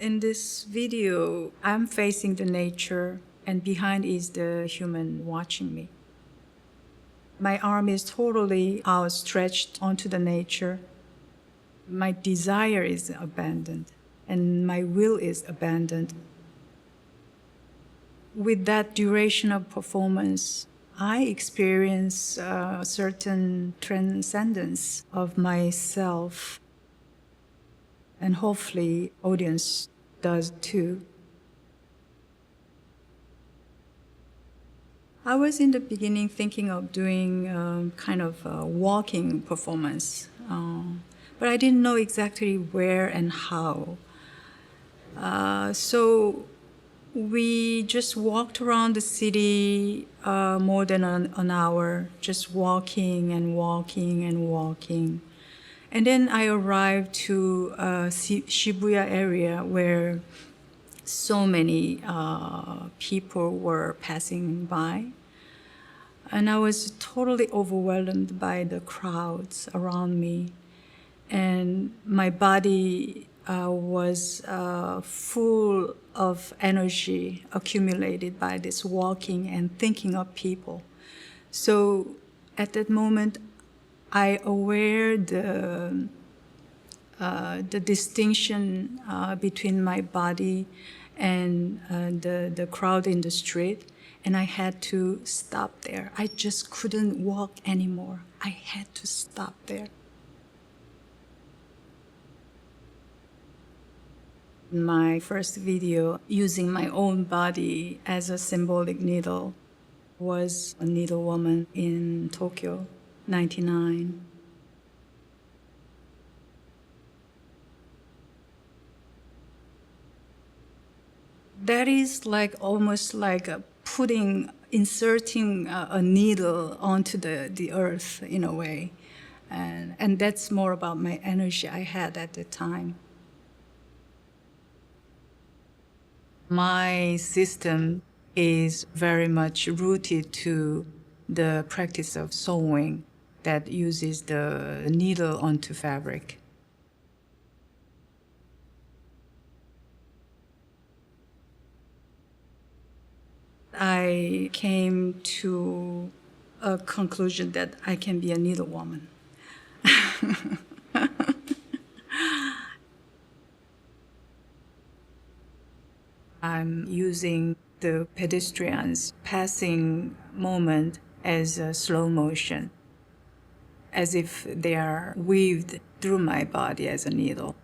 In this video, I'm facing the nature, and behind is the human watching me. My arm is totally outstretched onto the nature. My desire is abandoned, and my will is abandoned. With that duration of performance, I experience a certain transcendence of myself, and hopefully audience does too. I was in the beginning thinking of doing kind of a walking performance, but I didn't know exactly where and how. So we just walked around the city more than an hour, just walking and walking and walking. And then I arrived to Shibuya area where so many people were passing by. And I was totally overwhelmed by the crowds around me. And my body was full of energy accumulated by this walking and thinking of people. So at that moment, I aware the distinction between my body and the crowd in the street, and I had to stop there. I just couldn't walk anymore. I had to stop there. My first video using my own body as a symbolic needle was a needle woman in Tokyo, 99. That is like almost like inserting a needle onto the earth in a way. And that's more about my energy I had at the time. My system is very much rooted to the practice of sewing that uses the needle onto fabric. I came to a conclusion that I can be a needle woman. I'm using the pedestrians' passing moment as a slow motion, as if they are weaved through my body as a needle.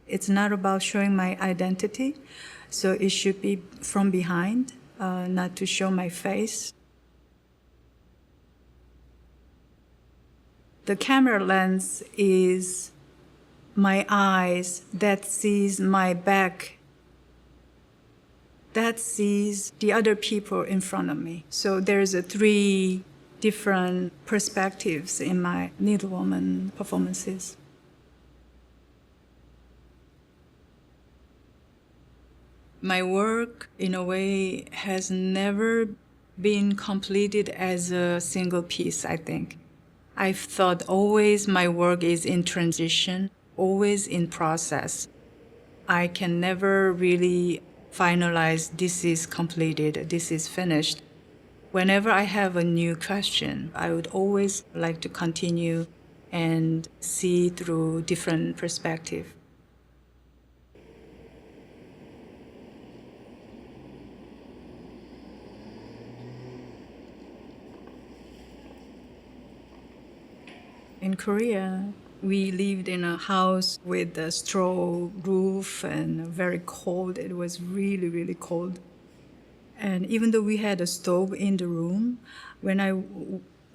It's not about showing my identity, so it should be from behind, not to show my face. The camera lens is my eyes that sees my back, that sees the other people in front of me. So there's 3 different perspectives in my needlewoman performances. My work, in a way, has never been completed as a single piece, I think. I've thought always my work is in transition, always in process. I can never really finalize, this is completed, this is finished. Whenever I have a new question, I would always like to continue and see through different perspectives. In Korea, we lived in a house with a straw roof and very cold. It was really, really cold. And even though we had a stove in the room, when I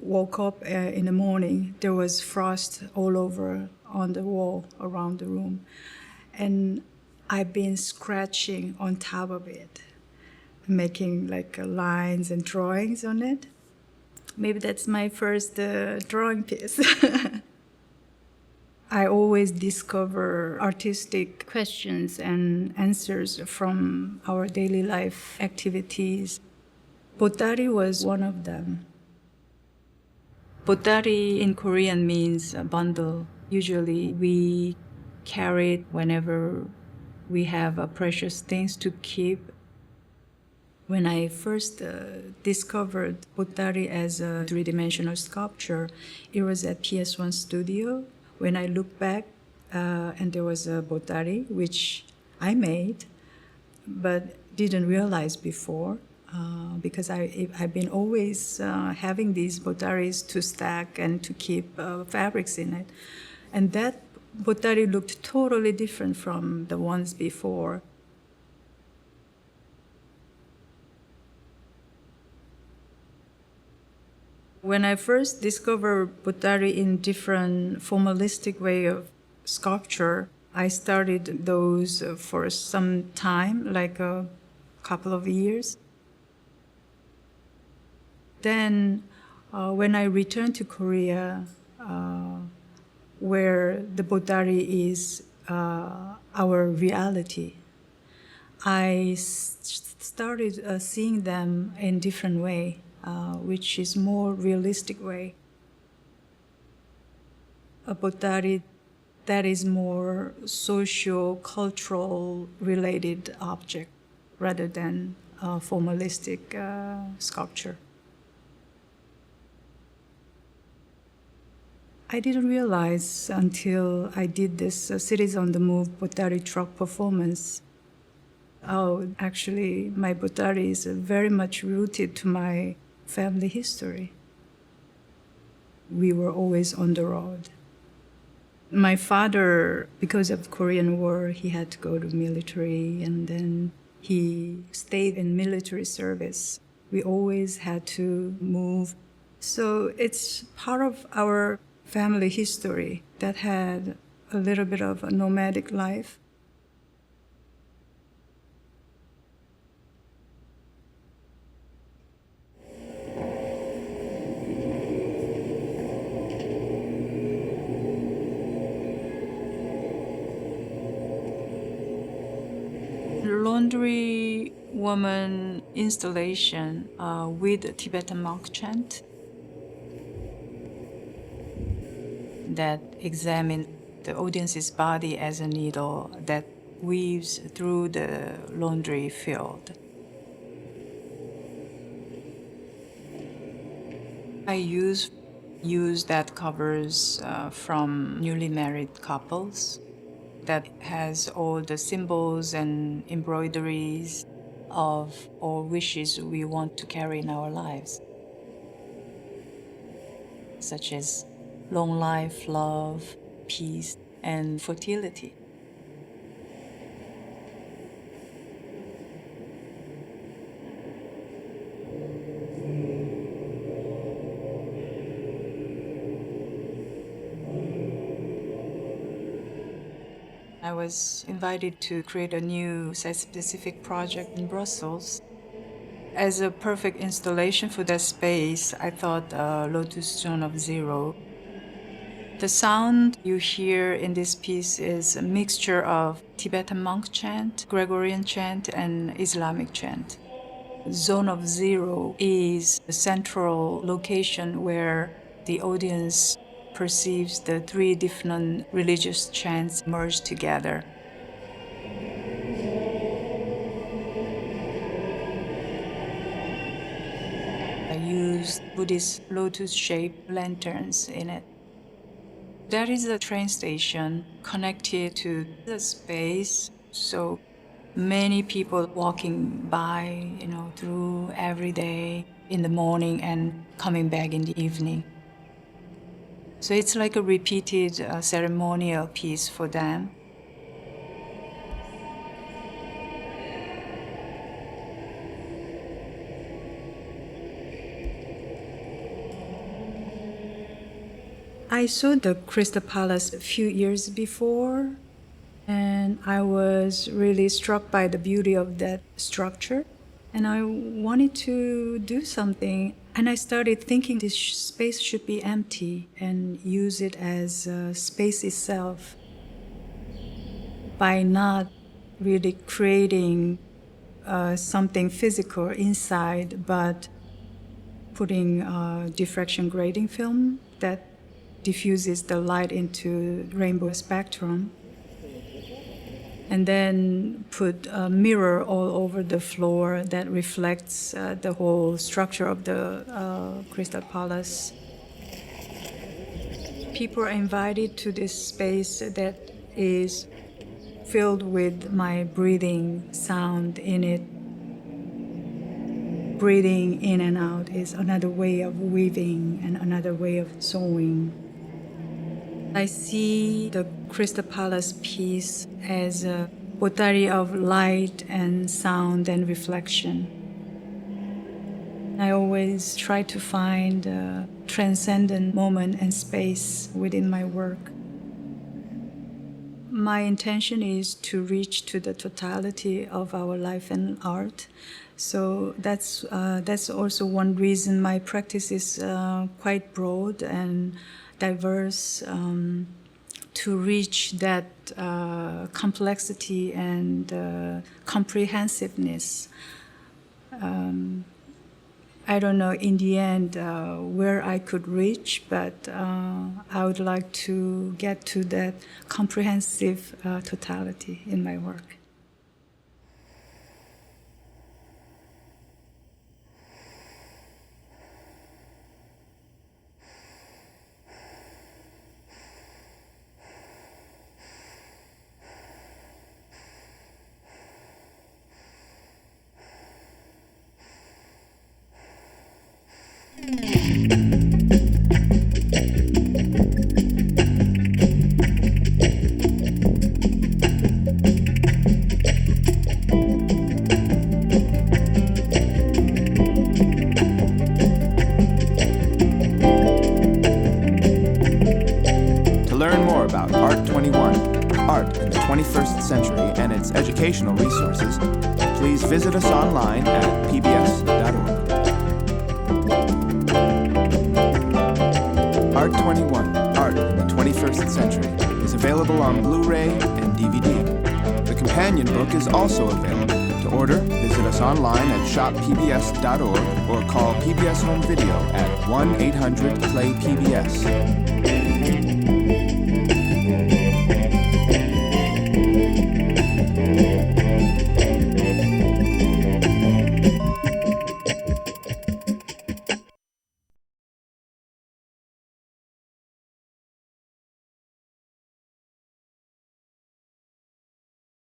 woke up in the morning, there was frost all over on the wall around the room. And I've been scratching on top of it, making like lines and drawings on it. Maybe that's my first drawing piece. I always discover artistic questions and answers from our daily life activities. Bottari was one of them. Bottari in Korean means a bundle. Usually we carry it whenever we have precious things to keep. When I first discovered Botari as a three-dimensional sculpture, it was at PS1 Studio. When I look back, and there was a Botari, which I made, but didn't realize before, because I've been always having these Botaris to stack and to keep fabrics in it. And that Botari looked totally different from the ones before. When I first discovered Botari in different formalistic way of sculpture, I started those for some time, like a couple of years. Then when I returned to Korea, where the Botari is our reality, I started seeing them in different way, which is more realistic way. A Botari that is more socio-cultural related object rather than a formalistic sculpture. I didn't realize until I did this Cities on the Move Botari truck performance. Oh, actually, my Botari is very much rooted to my family history. We were always on the road. My father, because of the Korean War, he had to go to military, and then he stayed in military service. We always had to move. So it's part of our family history that had a little bit of a nomadic life. Laundry woman installation with Tibetan monk chant that examine the audience's body as a needle that weaves through the laundry field. I use that covers from newly married couples that has all the symbols and embroideries of all wishes we want to carry in our lives, such as long life, love, peace, and fertility. I was invited to create a new site-specific project in Brussels. As a perfect installation for that space, I thought Lotus Zone of Zero. The sound you hear in this piece is a mixture of Tibetan monk chant, Gregorian chant, and Islamic chant. Zone of Zero is a central location where the audience perceives the three different religious chants merged together. I used Buddhist lotus-shaped lanterns in it. There is a train station connected to the space, so many people walking by, through every day in the morning and coming back in the evening. So it's like a repeated ceremonial piece for them. I saw the Crystal Palace a few years before, and I was really struck by the beauty of that structure. And I wanted to do something. And I started thinking this space should be empty and use it as space itself by not really creating something physical inside, but putting diffraction grating film that diffuses the light into rainbow spectrum. And then put a mirror all over the floor that reflects the whole structure of the Crystal Palace. People are invited to this space that is filled with my breathing sound in it. Breathing in and out is another way of weaving and another way of sewing. I see the Crystal Palace piece as a pottery of light and sound and reflection. I always try to find a transcendent moment and space within my work. My intention is to reach to the totality of our life and art. So that's also one reason my practice is quite broad and diverse, to reach that complexity and comprehensiveness. I don't know in the end where I could reach, but I would like to get to that comprehensive totality in my work. To learn more about Art21, art in the 21st century, and its educational resources, please visit us online at pbs.org. Art21, art in the 21st century, is available on Blu-ray and DVD. The companion book is also available. To order, visit us online at shoppbs.org or call PBS Home Video at 1-800-PLAY-PBS.